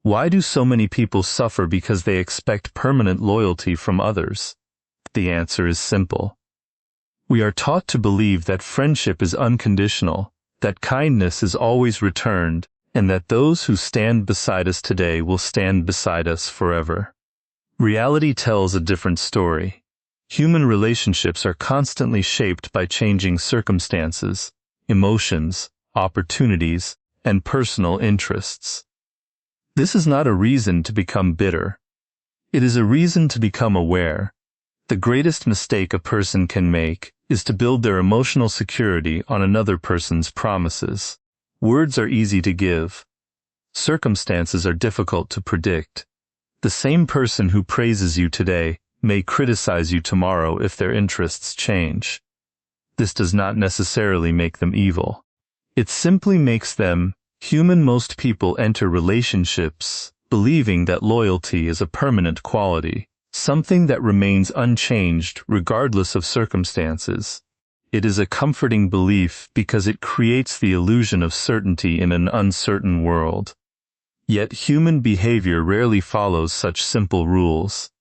Why do so many people suffer because they expect permanent loyalty from others? The answer is simple. We are taught to believe that friendship is unconditional, that kindness is always returned, and that those who stand beside us today will stand beside us forever. Reality tells a different story. Human relationships are constantly shaped by changing circumstances, emotions, opportunities, and personal interests. This is not a reason to become bitter. It is a reason to become aware. The greatest mistake a person can make is to build their emotional security on another person's promises. Words are easy to give. Circumstances are difficult to predict. The same person who praises you today may criticize you tomorrow if their interests change. This does not necessarily make them evil. It simply makes them human. Most people enter relationships believing that loyalty is a permanent quality, something that remains unchanged regardless of circumstances. It is a comforting belief because it creates the illusion of certainty in an uncertain world. Yet human behavior rarely follows such simple rules.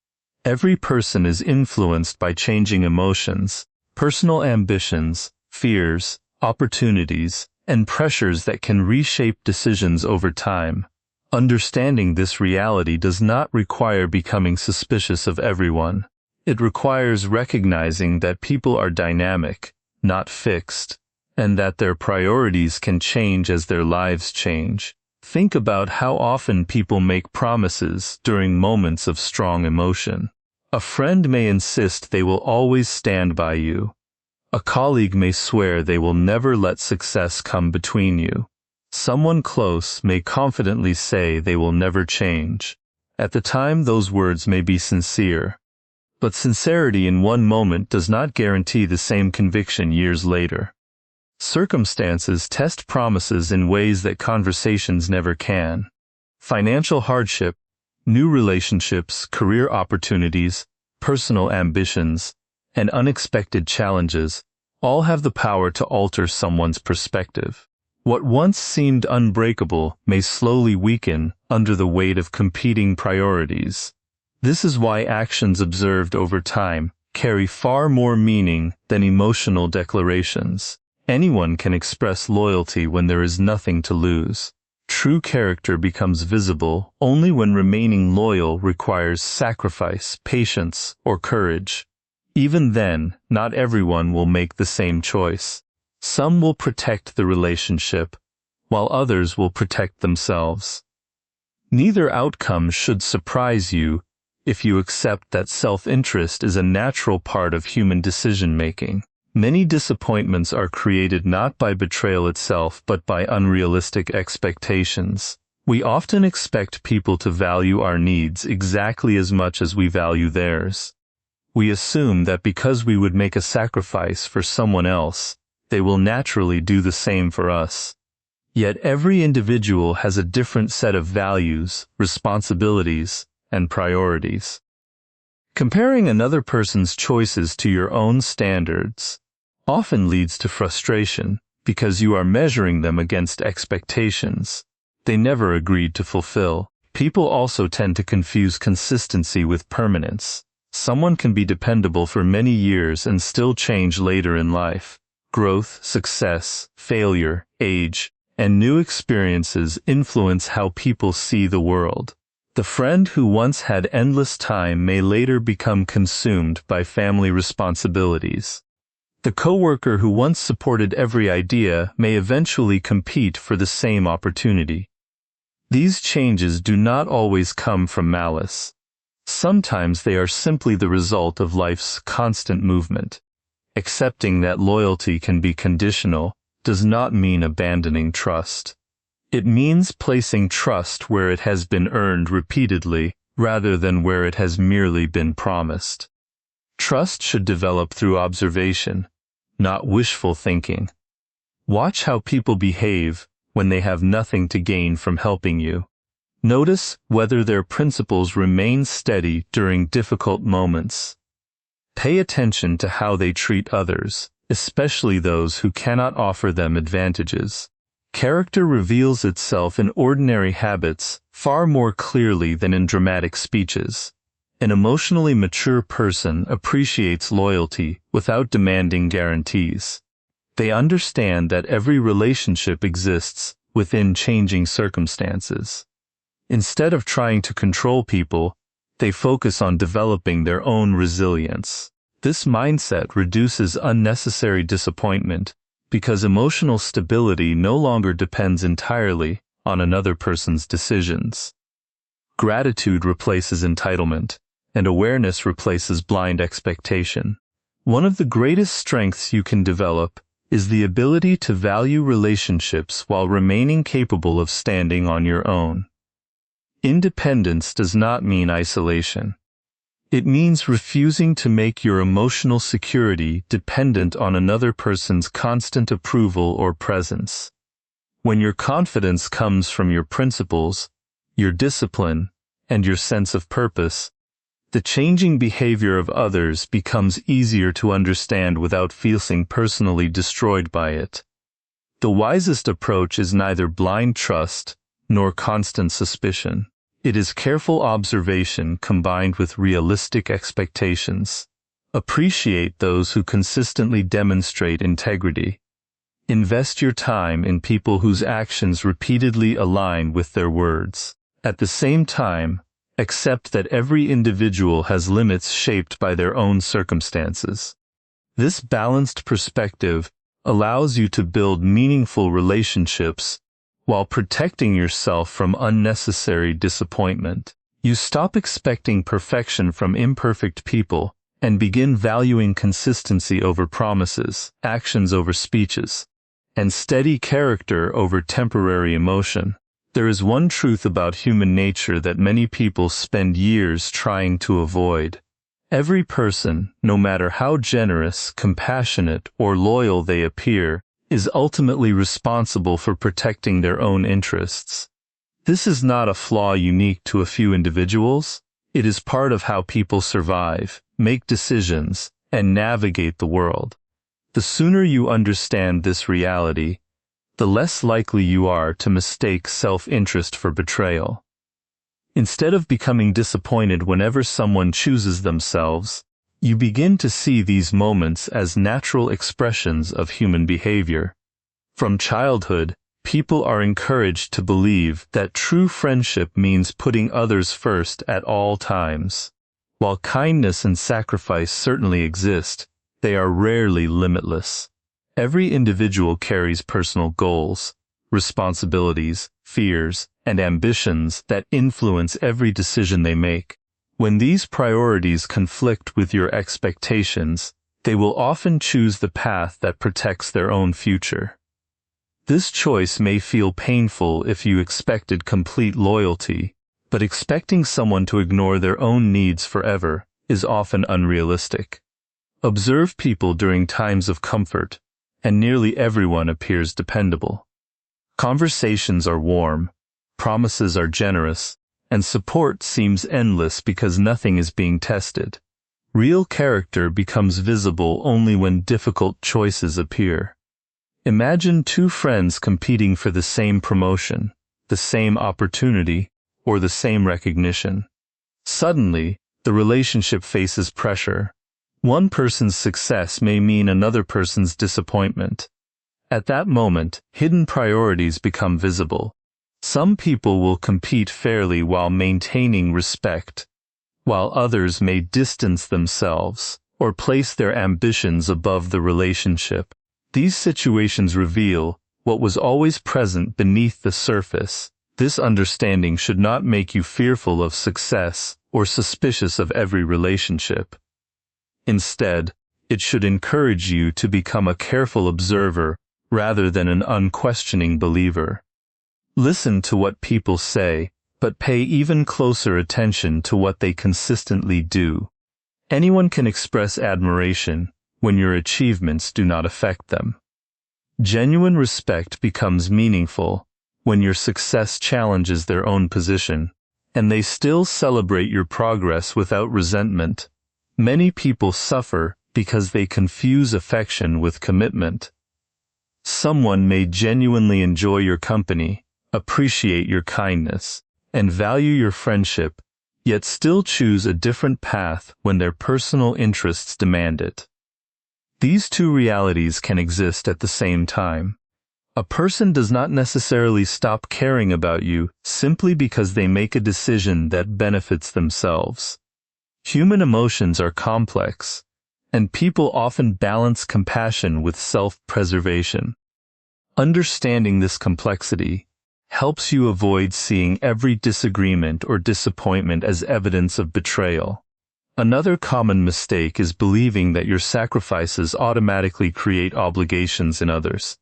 Every person is influenced by changing emotions, personal ambitions, fears, opportunities, and pressures that can reshape decisions over time. Understanding this reality does not require becoming suspicious of everyone. It requires recognizing that people are dynamic, not fixed, and that their priorities can change as their lives change. Think about how often people make promises during moments of strong emotion. A friend may insist they will always stand by you. A colleague may swear they will never let success come between you. Someone close may confidently say they will never change. At the time, those words may be sincere. But sincerity in one moment does not guarantee the same conviction years later. Circumstances test promises in ways that conversations never can. Financial hardship, new relationships, career opportunities, personal ambitions, and unexpected challenges all have the power to alter someone's perspective. What once seemed unbreakable may slowly weaken under the weight of competing priorities. This is why actions observed over time carry far more meaning than emotional declarations. Anyone can express loyalty when there is nothing to lose. True character becomes visible only when remaining loyal requires sacrifice, patience, or courage. Even then, not everyone will make the same choice. Some will protect the relationship, while others will protect themselves. Neither outcome should surprise you if you accept that self-interest is a natural part of human decision-making. Many disappointments are created not by betrayal itself but by unrealistic expectations. We often expect people to value our needs exactly as much as we value theirs. We assume that because we would make a sacrifice for someone else, they will naturally do the same for us. Yet every individual has a different set of values, responsibilities, and priorities. Comparing another person's choices to your own standards often leads to frustration because you are measuring them against expectations they never agreed to fulfill. People also tend to confuse consistency with permanence. Someone can be dependable for many years and still change later in life. Growth, success, failure, age, and new experiences influence how people see the world. The friend who once had endless time may later become consumed by family responsibilities. The coworker who once supported every idea may eventually compete for the same opportunity. These changes do not always come from malice. Sometimes they are simply the result of life's constant movement. Accepting that loyalty can be conditional does not mean abandoning trust. It means placing trust where it has been earned repeatedly rather than where it has merely been promised. Trust should develop through observation, not wishful thinking. Watch how people behave when they have nothing to gain from helping you. Notice whether their principles remain steady during difficult moments. Pay attention to how they treat others, especially those who cannot offer them advantages. Character reveals itself in ordinary habits far more clearly than in dramatic speeches. An emotionally mature person appreciates loyalty without demanding guarantees. They understand that every relationship exists within changing circumstances. Instead of trying to control people, they focus on developing their own resilience. This mindset reduces unnecessary disappointment because emotional stability no longer depends entirely on another person's decisions. Gratitude replaces entitlement, and awareness replaces blind expectation. One of the greatest strengths you can develop is the ability to value relationships while remaining capable of standing on your own. Independence does not mean isolation. It means refusing to make your emotional security dependent on another person's constant approval or presence. When your confidence comes from your principles, your discipline, and your sense of purpose, the changing behavior of others becomes easier to understand without feeling personally destroyed by it. The wisest approach is neither blind trust nor constant suspicion. It is careful observation combined with realistic expectations. Appreciate those who consistently demonstrate integrity. Invest your time in people whose actions repeatedly align with their words. At the same time, accept that every individual has limits shaped by their own circumstances. This balanced perspective allows you to build meaningful relationships while protecting yourself from unnecessary disappointment. You stop expecting perfection from imperfect people and begin valuing consistency over promises, actions over speeches, and steady character over temporary emotion. There is one truth about human nature that many people spend years trying to avoid. Every person, no matter how generous, compassionate, or loyal they appear, is ultimately responsible for protecting their own interests. This is not a flaw unique to a few individuals. It is part of how people survive, make decisions, and navigate the world. The sooner you understand this reality, the less likely you are to mistake self-interest for betrayal. Instead of becoming disappointed whenever someone chooses themselves, you begin to see these moments as natural expressions of human behavior. From childhood, people are encouraged to believe that true friendship means putting others first at all times. While kindness and sacrifice certainly exist, they are rarely limitless. Every individual carries personal goals, responsibilities, fears, and ambitions that influence every decision they make. When these priorities conflict with your expectations, they will often choose the path that protects their own future. This choice may feel painful if you expected complete loyalty, but expecting someone to ignore their own needs forever is often unrealistic. Observe people during times of comfort, and nearly everyone appears dependable. Conversations are warm, promises are generous, and support seems endless because nothing is being tested. Real character becomes visible only when difficult choices appear. Imagine two friends competing for the same promotion, the same opportunity, or the same recognition. Suddenly, the relationship faces pressure. One person's success may mean another person's disappointment. At that moment, hidden priorities become visible. Some people will compete fairly while maintaining respect, while others may distance themselves or place their ambitions above the relationship. These situations reveal what was always present beneath the surface. This understanding should not make you fearful of success or suspicious of every relationship. Instead, it should encourage you to become a careful observer rather than an unquestioning believer. Listen to what people say, but pay even closer attention to what they consistently do. Anyone can express admiration when your achievements do not affect them. Genuine respect becomes meaningful when your success challenges their own position, and they still celebrate your progress without resentment. Many people suffer because they confuse affection with commitment. Someone may genuinely enjoy your company, appreciate your kindness, and value your friendship, yet still choose a different path when their personal interests demand it. These two realities can exist at the same time. A person does not necessarily stop caring about you simply because they make a decision that benefits themselves. Human emotions are complex, and people often balance compassion with self-preservation. Understanding this complexity helps you avoid seeing every disagreement or disappointment as evidence of betrayal. Another common mistake is believing that your sacrifices automatically create obligations in others.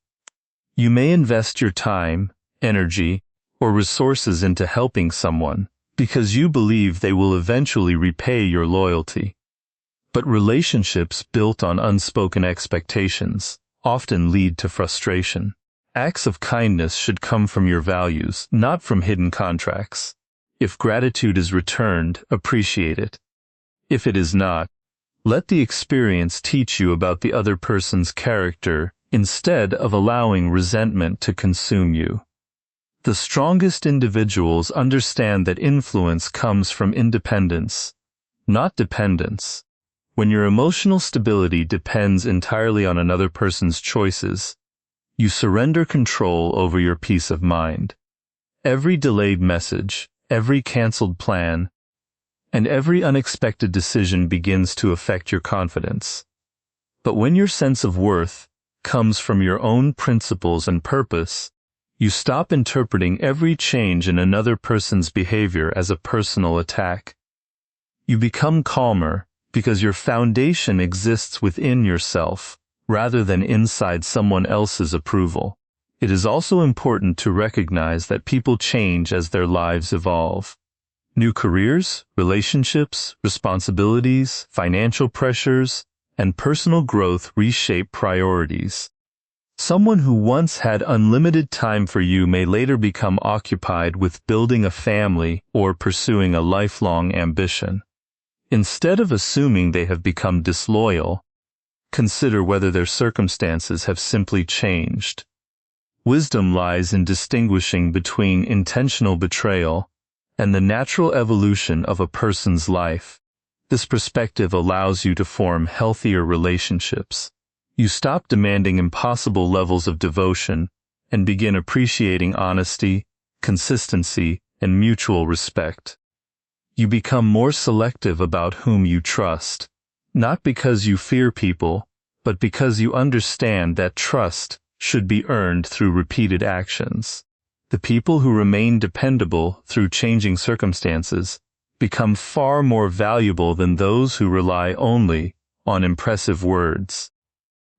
You may invest your time, energy, or resources into helping someone because you believe they will eventually repay your loyalty. But relationships built on unspoken expectations often lead to frustration. Acts of kindness should come from your values, not from hidden contracts. If gratitude is returned, appreciate it. If it is not, let the experience teach you about the other person's character instead of allowing resentment to consume you. The strongest individuals understand that influence comes from independence, not dependence. When your emotional stability depends entirely on another person's choices, you surrender control over your peace of mind. Every delayed message, every canceled plan, and every unexpected decision begins to affect your confidence. But when your sense of worth comes from your own principles and purpose, you stop interpreting every change in another person's behavior as a personal attack. You become calmer because your foundation exists within yourself, rather than inside someone else's approval. It is also important to recognize that people change as their lives evolve. New careers, relationships, responsibilities, financial pressures, and personal growth reshape priorities. Someone who once had unlimited time for you may later become occupied with building a family or pursuing a lifelong ambition. Instead of assuming they have become disloyal, consider whether their circumstances have simply changed. Wisdom lies in distinguishing between intentional betrayal and the natural evolution of a person's life. This perspective allows you to form healthier relationships. You stop demanding impossible levels of devotion and begin appreciating honesty, consistency, and mutual respect. You become more selective about whom you trust, not because you fear people, but because you understand that trust should be earned through repeated actions. The people who remain dependable through changing circumstances become far more valuable than those who rely only on impressive words.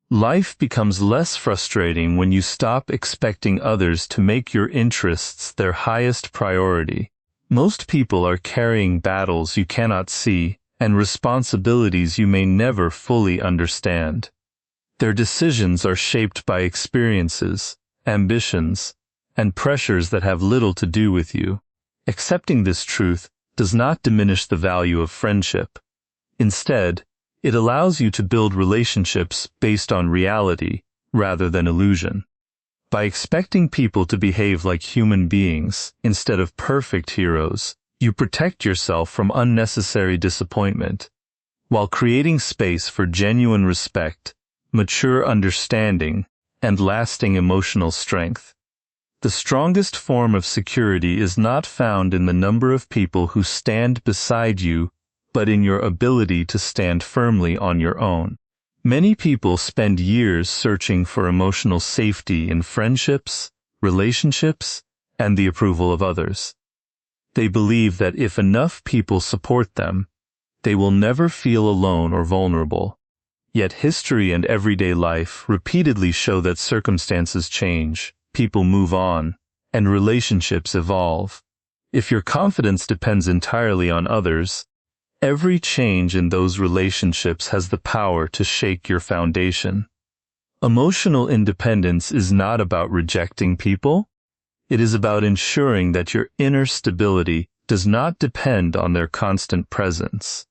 Life becomes less frustrating when you stop expecting others to make your interests their highest priority. Most people are carrying battles you cannot see and responsibilities you may never fully understand. Their decisions are shaped by experiences, ambitions, and pressures that have little to do with you. Accepting this truth does not diminish the value of friendship. Instead, it allows you to build relationships based on reality rather than illusion. By expecting people to behave like human beings instead of perfect heroes, you protect yourself from unnecessary disappointment, while creating space for genuine respect, mature understanding, and lasting emotional strength. The strongest form of security is not found in the number of people who stand beside you, but in your ability to stand firmly on your own. Many people spend years searching for emotional safety in friendships, relationships, and the approval of others. They believe that if enough people support them, they will never feel alone or vulnerable. Yet history and everyday life repeatedly show that circumstances change, people move on, and relationships evolve. If your confidence depends entirely on others, every change in those relationships has the power to shake your foundation. Emotional independence is not about rejecting people. It is about ensuring that your inner stability does not depend on their constant presence.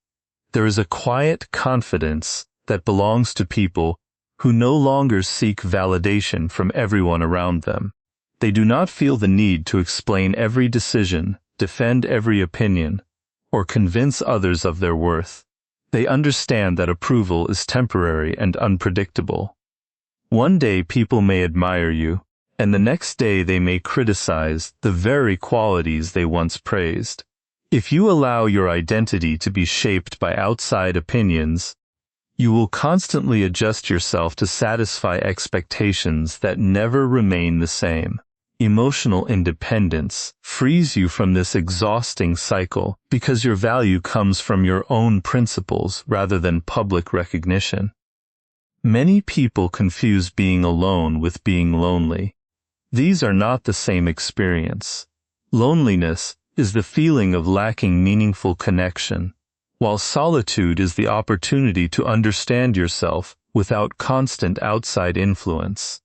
There is a quiet confidence that belongs to people who no longer seek validation from everyone around them. They do not feel the need to explain every decision, defend every opinion, or convince others of their worth. They understand that approval is temporary and unpredictable. One day people may admire you, and the next day they may criticize the very qualities they once praised. If you allow your identity to be shaped by outside opinions, you will constantly adjust yourself to satisfy expectations that never remain the same. Emotional independence frees you from this exhausting cycle because your value comes from your own principles rather than public recognition. Many people confuse being alone with being lonely. These are not the same experience. Loneliness is the feeling of lacking meaningful connection, while solitude is the opportunity to understand yourself without constant outside influence.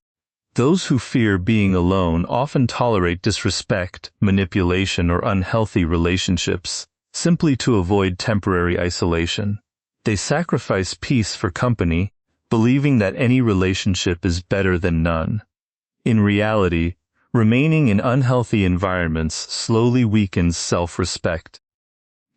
Those who fear being alone often tolerate disrespect, manipulation, or unhealthy relationships simply to avoid temporary isolation. They sacrifice peace for company, believing that any relationship is better than none. In reality, remaining in unhealthy environments slowly weakens self-respect.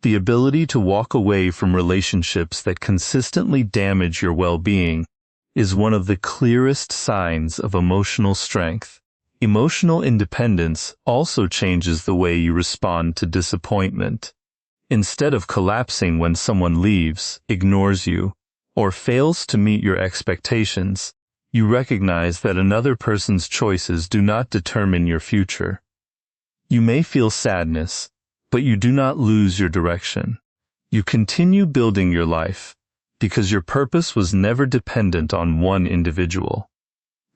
The ability to walk away from relationships that consistently damage your well-being is one of the clearest signs of emotional strength. Emotional independence also changes the way you respond to disappointment. Instead of collapsing when someone leaves, ignores you, or fails to meet your expectations, you recognize that another person's choices do not determine your future. You may feel sadness, but you do not lose your direction. You continue building your life, because your purpose was never dependent on one individual.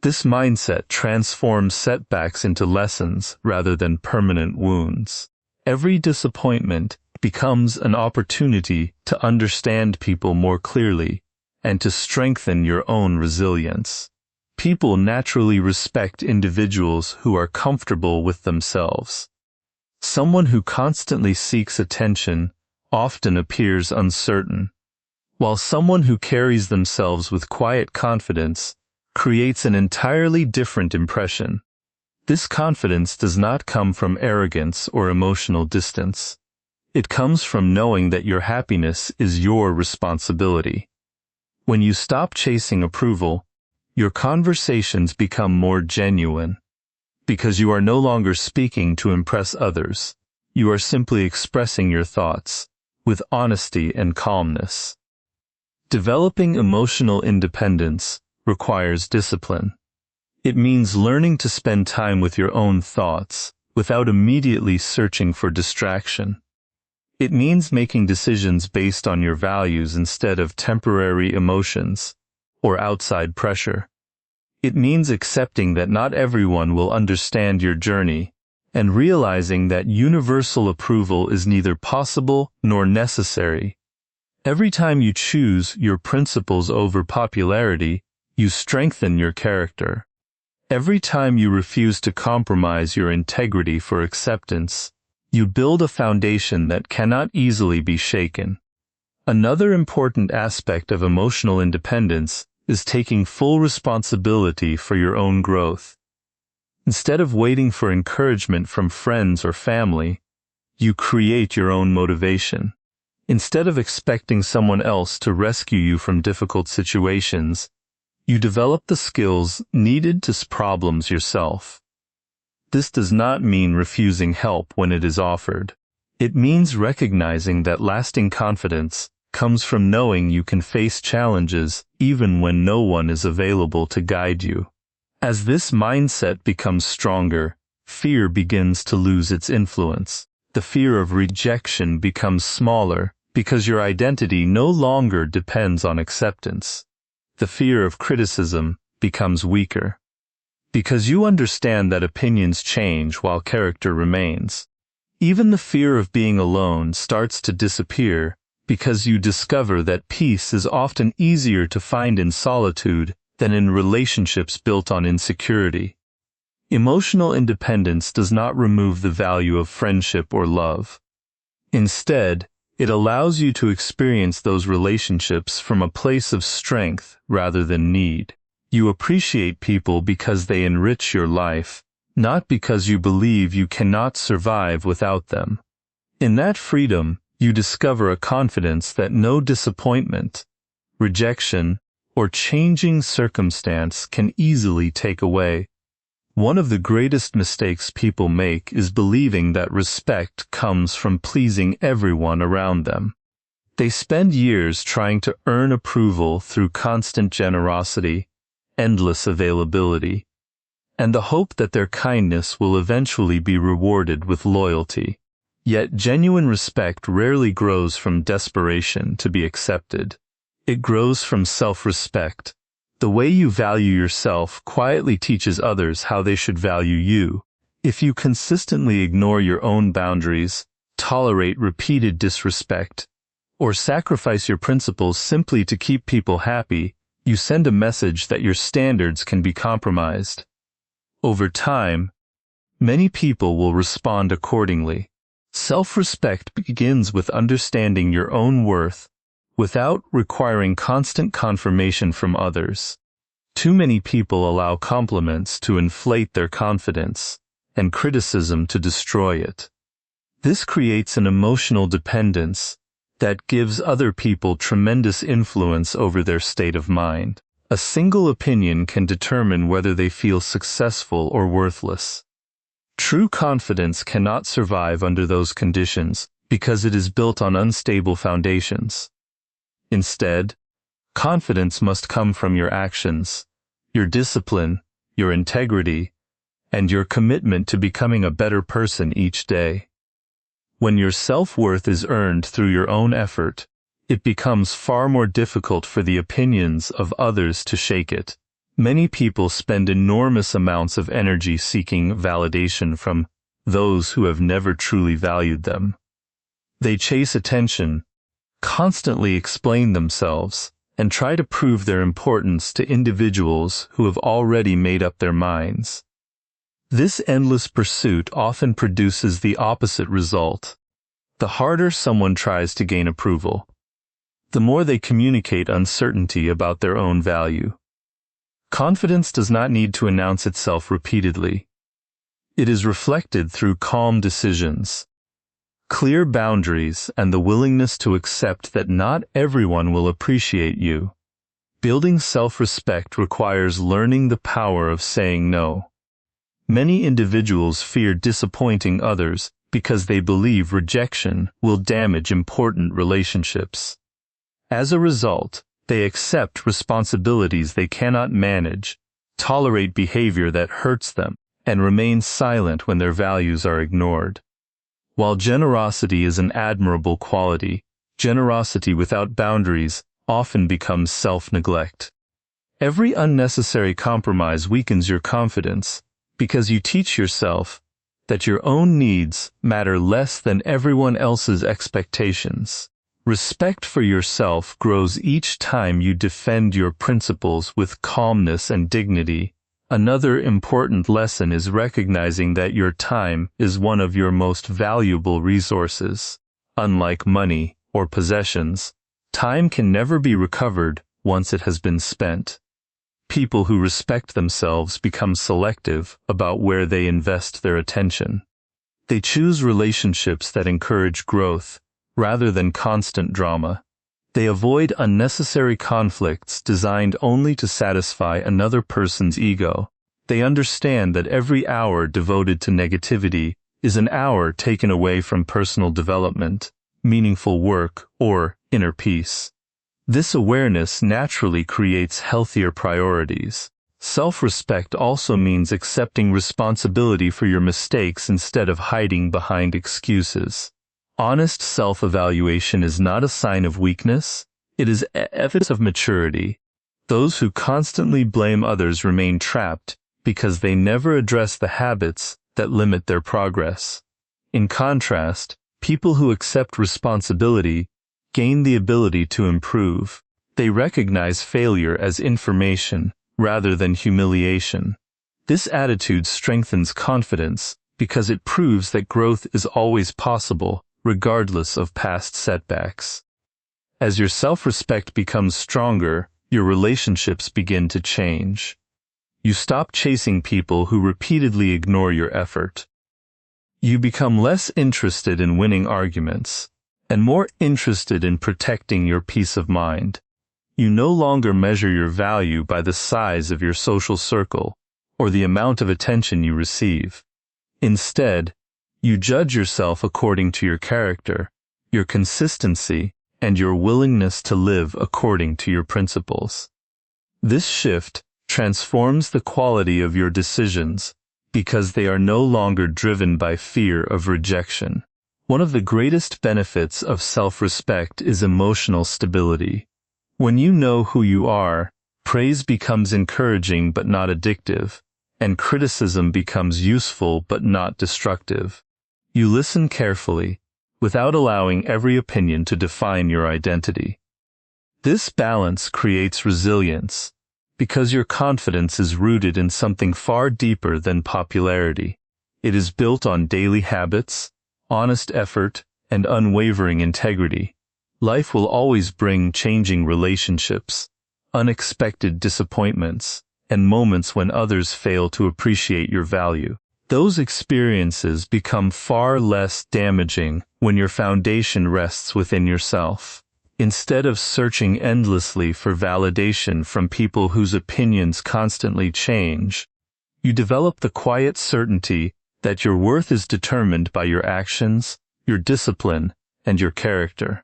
This mindset transforms setbacks into lessons rather than permanent wounds. Every disappointment becomes an opportunity to understand people more clearly and to strengthen your own resilience. People naturally respect individuals who are comfortable with themselves. Someone who constantly seeks attention often appears uncertain, while someone who carries themselves with quiet confidence creates an entirely different impression. This confidence does not come from arrogance or emotional distance. It comes from knowing that your happiness is your responsibility. When you stop chasing approval, your conversations become more genuine. Because you are no longer speaking to impress others, you are simply expressing your thoughts with honesty and calmness. Developing emotional independence requires discipline. It means learning to spend time with your own thoughts without immediately searching for distraction. It means making decisions based on your values instead of temporary emotions or outside pressure. It means accepting that not everyone will understand your journey and realizing that universal approval is neither possible nor necessary. Every time you choose your principles over popularity, you strengthen your character. Every time you refuse to compromise your integrity for acceptance, you build a foundation that cannot easily be shaken. Another important aspect of emotional independence is taking full responsibility for your own growth. Instead of waiting for encouragement from friends or family, you create your own motivation. Instead of expecting someone else to rescue you from difficult situations, you develop the skills needed to solve problems yourself. This does not mean refusing help when it is offered. It means recognizing that lasting confidence comes from knowing you can face challenges even when no one is available to guide you. As this mindset becomes stronger, fear begins to lose its influence. The fear of rejection becomes smaller because your identity no longer depends on acceptance. The fear of criticism becomes weaker because you understand that opinions change while character remains. Even the fear of being alone starts to disappear because you discover that peace is often easier to find in solitude than in relationships built on insecurity. Emotional independence does not remove the value of friendship or love. Instead, it allows you to experience those relationships from a place of strength rather than need. You appreciate people because they enrich your life, not because you believe you cannot survive without them. In that freedom, you discover a confidence that no disappointment, rejection, or changing circumstance can easily take away. One of the greatest mistakes people make is believing that respect comes from pleasing everyone around them. They spend years trying to earn approval through constant generosity, endless availability, and the hope that their kindness will eventually be rewarded with loyalty. Yet genuine respect rarely grows from desperation to be accepted. It grows from self-respect. The way you value yourself quietly teaches others how they should value you. If you consistently ignore your own boundaries, tolerate repeated disrespect, or sacrifice your principles simply to keep people happy, you send a message that your standards can be compromised. Over time, many people will respond accordingly. Self-respect begins with understanding your own worth without requiring constant confirmation from others. Too many people allow compliments to inflate their confidence and criticism to destroy it. This creates an emotional dependence that gives other people tremendous influence over their state of mind. A single opinion can determine whether they feel successful or worthless. True confidence cannot survive under those conditions because it is built on unstable foundations. Instead, confidence must come from your actions, your discipline, your integrity, and your commitment to becoming a better person each day. When your self-worth is earned through your own effort, it becomes far more difficult for the opinions of others to shake it. Many people spend enormous amounts of energy seeking validation from those who have never truly valued them. They chase attention, constantly explain themselves, and try to prove their importance to individuals who have already made up their minds. This endless pursuit often produces the opposite result. The harder someone tries to gain approval, the more they communicate uncertainty about their own value. Confidence does not need to announce itself repeatedly. It is reflected through calm decisions, clear boundaries, and the willingness to accept that not everyone will appreciate you. Building self-respect requires learning the power of saying no. Many individuals fear disappointing others because they believe rejection will damage important relationships. As a result, they accept responsibilities they cannot manage, tolerate behavior that hurts them, and remain silent when their values are ignored. While generosity is an admirable quality, generosity without boundaries often becomes self-neglect. Every unnecessary compromise weakens your confidence because you teach yourself that your own needs matter less than everyone else's expectations. Respect for yourself grows each time you defend your principles with calmness and dignity. Another important lesson is recognizing that your time is one of your most valuable resources. Unlike money or possessions, time can never be recovered once it has been spent. People who respect themselves become selective about where they invest their attention. They choose relationships that encourage growth rather than constant drama. They avoid unnecessary conflicts designed only to satisfy another person's ego. They understand that every hour devoted to negativity is an hour taken away from personal development, meaningful work, or inner peace. This awareness naturally creates healthier priorities. Self-respect also means accepting responsibility for your mistakes instead of hiding behind excuses. Honest self-evaluation is not a sign of weakness, it is evidence of maturity. Those who constantly blame others remain trapped because they never address the habits that limit their progress. In contrast, people who accept responsibility gain the ability to improve. They recognize failure as information rather than humiliation. This attitude strengthens confidence because it proves that growth is always possible, regardless of past setbacks. As your self-respect becomes stronger, your relationships begin to change. You stop chasing people who repeatedly ignore your effort. You become less interested in winning arguments and more interested in protecting your peace of mind. You no longer measure your value by the size of your social circle or the amount of attention you receive. Instead, you judge yourself according to your character, your consistency, and your willingness to live according to your principles. This shift transforms the quality of your decisions because they are no longer driven by fear of rejection. One of the greatest benefits of self-respect is emotional stability. When you know who you are, praise becomes encouraging but not addictive, and criticism becomes useful but not destructive. You listen carefully, without allowing every opinion to define your identity. This balance creates resilience, because your confidence is rooted in something far deeper than popularity. It is built on daily habits, honest effort, and unwavering integrity. Life will always bring changing relationships, unexpected disappointments, and moments when others fail to appreciate your value. Those experiences become far less damaging when your foundation rests within yourself. Instead of searching endlessly for validation from people whose opinions constantly change, you develop the quiet certainty that your worth is determined by your actions, your discipline, and your character.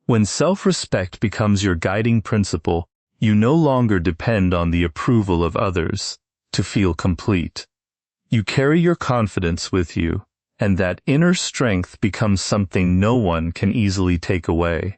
When self-respect becomes your guiding principle, you no longer depend on the approval of others to feel complete. You carry your confidence with you, and that inner strength becomes something no one can easily take away.